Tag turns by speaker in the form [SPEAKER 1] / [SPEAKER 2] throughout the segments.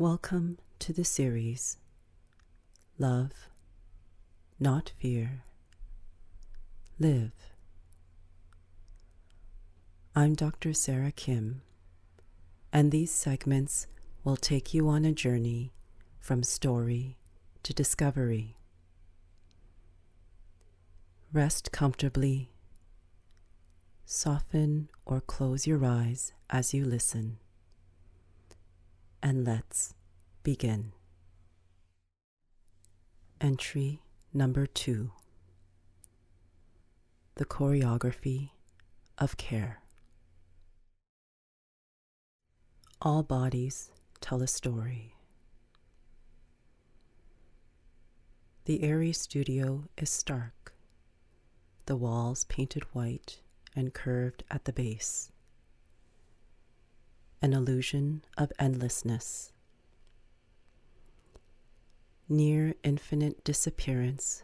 [SPEAKER 1] Welcome to the series, Love, Not Fear, Live. I'm Dr. Sarah Kim, and these segments will take you on a journey from story to discovery. Rest comfortably, soften or close your eyes as you listen, and let's begin. Entry number 2. The Choreography of Care. All bodies tell a story. The airy studio is stark, the walls painted white and curved at the base, an illusion of endlessness. Near infinite disappearance,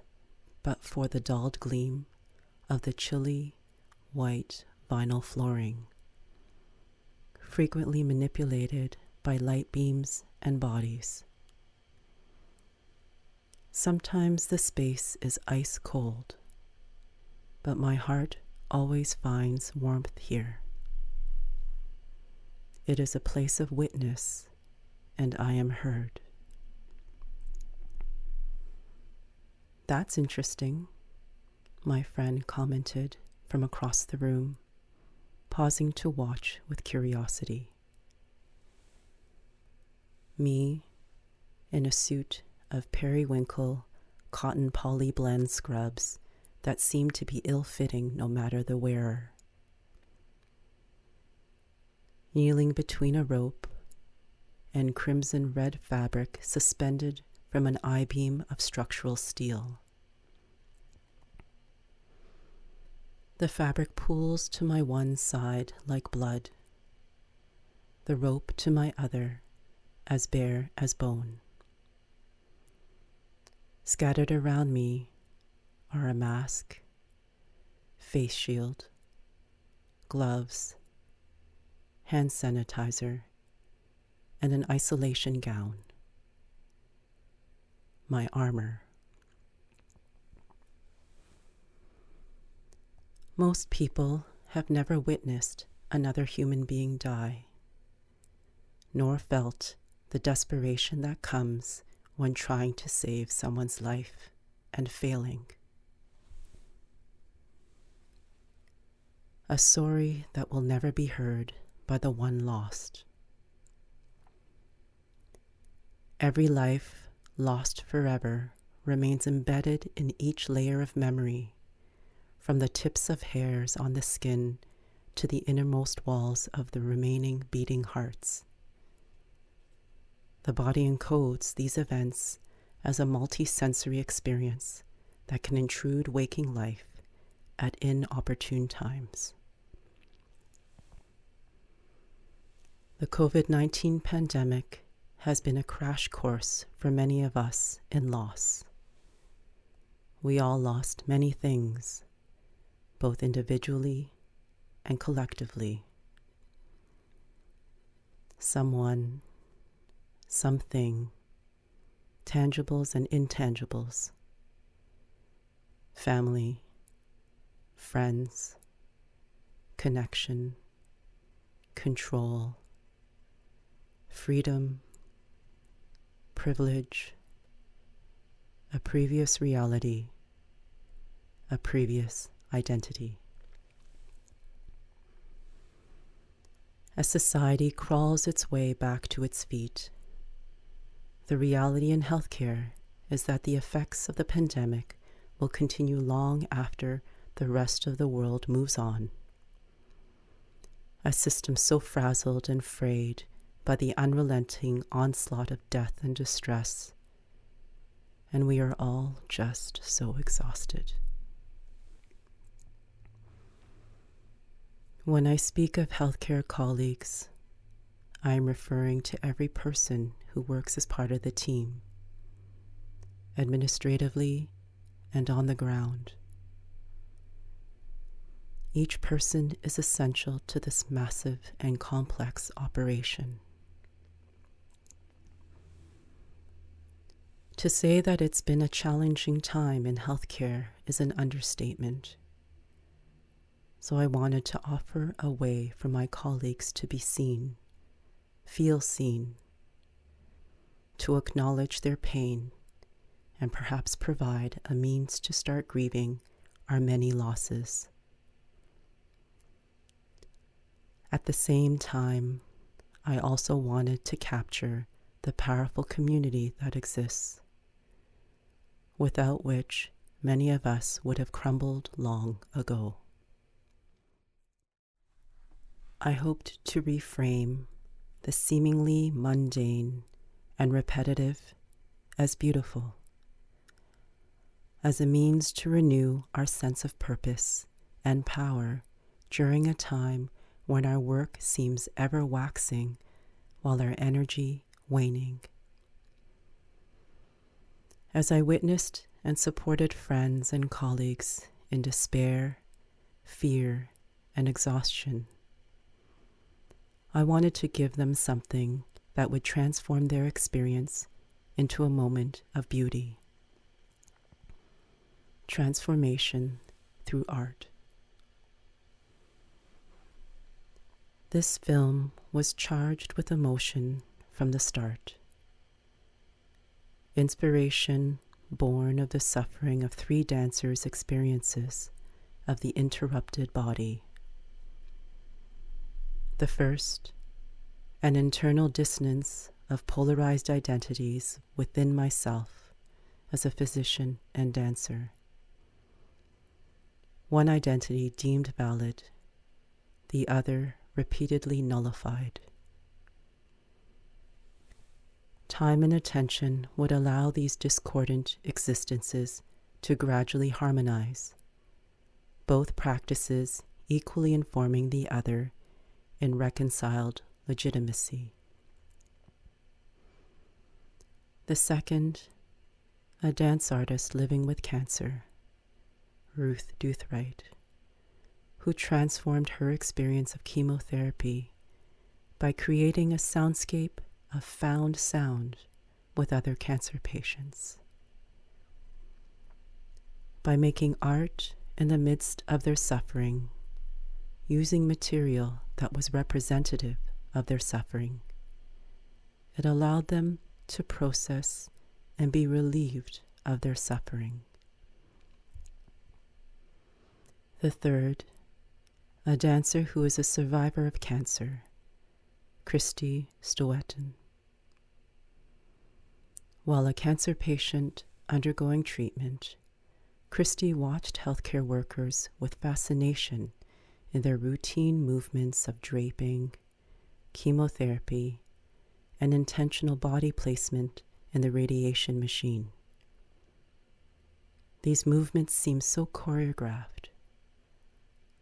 [SPEAKER 1] but for the dulled gleam of the chilly, white vinyl flooring, frequently manipulated by light beams and bodies. Sometimes the space is ice cold, but my heart always finds warmth here. It is a place of witness, and I am heard. That's interesting, my friend commented from across the room, pausing to watch with curiosity. Me, in a suit of periwinkle cotton poly blend scrubs that seemed to be ill-fitting no matter the wearer. Kneeling between a rope and crimson red fabric suspended from an I-beam of structural steel. The fabric pools to my one side like blood, the rope to my other as bare as bone. Scattered around me are a mask, face shield, gloves, hand sanitizer, and an isolation gown. My armor. Most people have never witnessed another human being die, nor felt the desperation that comes when trying to save someone's life and failing. A story that will never be heard by the one lost. Every life lost forever remains embedded in each layer of memory, from the tips of hairs on the skin to the innermost walls of the remaining beating hearts. The body encodes these events as a multi-sensory experience that can intrude waking life at inopportune times. The COVID-19 pandemic has been a crash course for many of us in loss. We all lost many things, both individually and collectively. Someone, something, tangibles and intangibles, family, friends, connection, control, freedom, privilege, a previous reality, a previous identity. As society crawls its way back to its feet, the reality in healthcare is that the effects of the pandemic will continue long after the rest of the world moves on. A system so frazzled and frayed by the unrelenting onslaught of death and distress, and we are all just so exhausted. When I speak of healthcare colleagues, I am referring to every person who works as part of the team, administratively and on the ground. Each person is essential to this massive and complex operation. To say that it's been a challenging time in healthcare is an understatement. So I wanted to offer a way for my colleagues to be seen, feel seen, to acknowledge their pain, and perhaps provide a means to start grieving our many losses. At the same time, I also wanted to capture the powerful community that exists, without which many of us would have crumbled long ago. I hoped to reframe the seemingly mundane and repetitive as beautiful, as a means to renew our sense of purpose and power during a time when our work seems ever waxing while our energy waning. As I witnessed and supported friends and colleagues in despair, fear, and exhaustion, I wanted to give them something that would transform their experience into a moment of beauty. Transformation through art. This film was charged with emotion from the start. Inspiration born of the suffering of 3 dancers' experiences of the interrupted body. The first, an internal dissonance of polarized identities within myself as a physician and dancer. One identity deemed valid, the other repeatedly nullified. Time and attention would allow these discordant existences to gradually harmonize, both practices equally informing the other in reconciled legitimacy. The second, a dance artist living with cancer, Ruth Doothright, who transformed her experience of chemotherapy by creating a soundscape of found sound with other cancer patients. By making art in the midst of their suffering, using material that was representative of their suffering, it allowed them to process and be relieved of their suffering. The third, a dancer who is a survivor of cancer, Christy Stoetten. While a cancer patient undergoing treatment, Christy watched healthcare workers with fascination in their routine movements of draping, chemotherapy, and intentional body placement in the radiation machine. These movements seem so choreographed,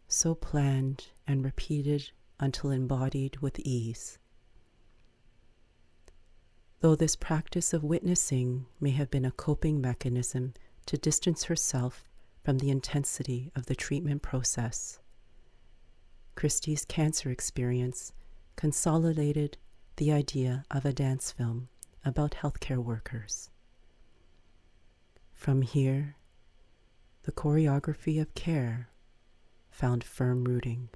[SPEAKER 1] so planned and repeated until embodied with ease. Though this practice of witnessing may have been a coping mechanism to distance herself from the intensity of the treatment process, Christy's cancer experience consolidated the idea of a dance film about healthcare workers. From here, the choreography of care found firm rooting.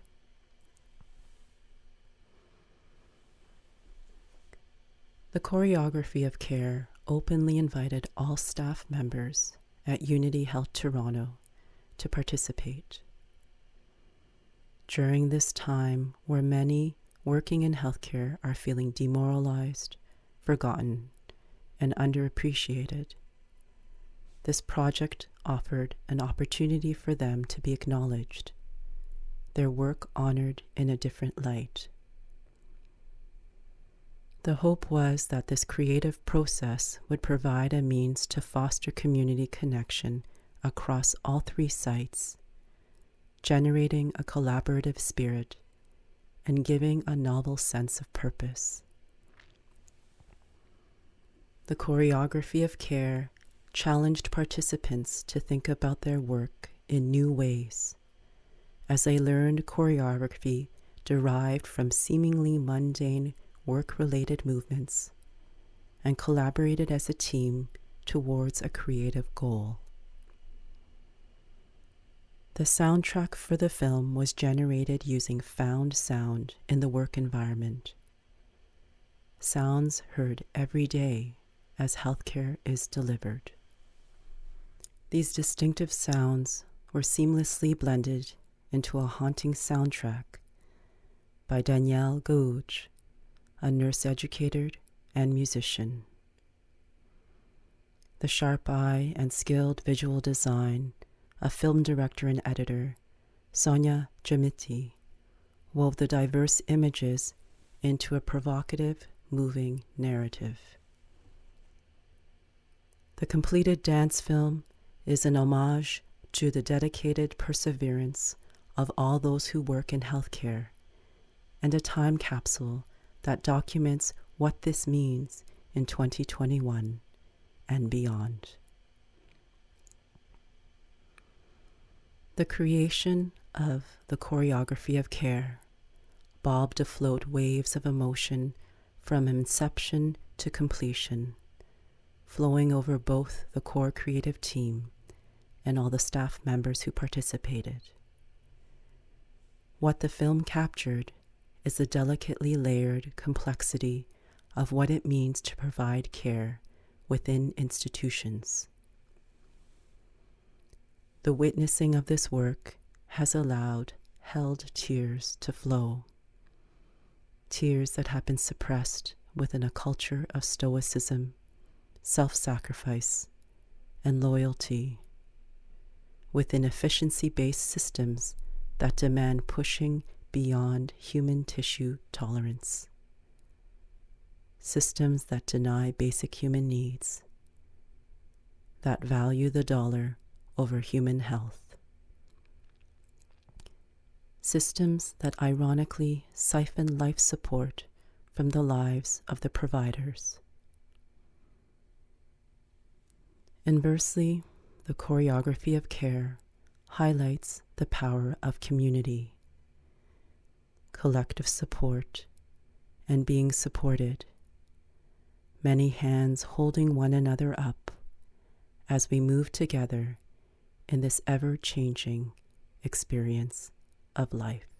[SPEAKER 1] The choreography of care openly invited all staff members at Unity Health Toronto to participate. During this time where many working in healthcare are feeling demoralized, forgotten, and underappreciated, this project offered an opportunity for them to be acknowledged, their work honored in a different light. The hope was that this creative process would provide a means to foster community connection across all 3 sites, generating a collaborative spirit and giving a novel sense of purpose. The choreography of care challenged participants to think about their work in new ways, as they learned choreography derived from seemingly mundane work-related movements and collaborated as a team towards a creative goal. The soundtrack for the film was generated using found sound in the work environment. Sounds heard every day as healthcare is delivered. These distinctive sounds were seamlessly blended into a haunting soundtrack by Danielle Gouge, a nurse educator and musician. The sharp eye and skilled visual design of film director and editor Sonia Jamiti wove the diverse images into a provocative, moving narrative. The completed dance film is an homage to the dedicated perseverance of all those who work in healthcare, and a time capsule that documents what this means in 2021 and beyond. The creation of the choreography of care bobbed afloat waves of emotion from inception to completion, flowing over both the core creative team and all the staff members who participated. What the film captured is the delicately layered complexity of what it means to provide care within institutions. The witnessing of this work has allowed held tears to flow, tears that have been suppressed within a culture of stoicism, self-sacrifice, and loyalty, within efficiency-based systems that demand pushing beyond human tissue tolerance, systems that deny basic human needs, that value the dollar over human health, systems that ironically siphon life support from the lives of the providers. Inversely, the choreography of care highlights the power of community, collective support, and being supported, many hands holding one another up as we move together in this ever-changing experience of life.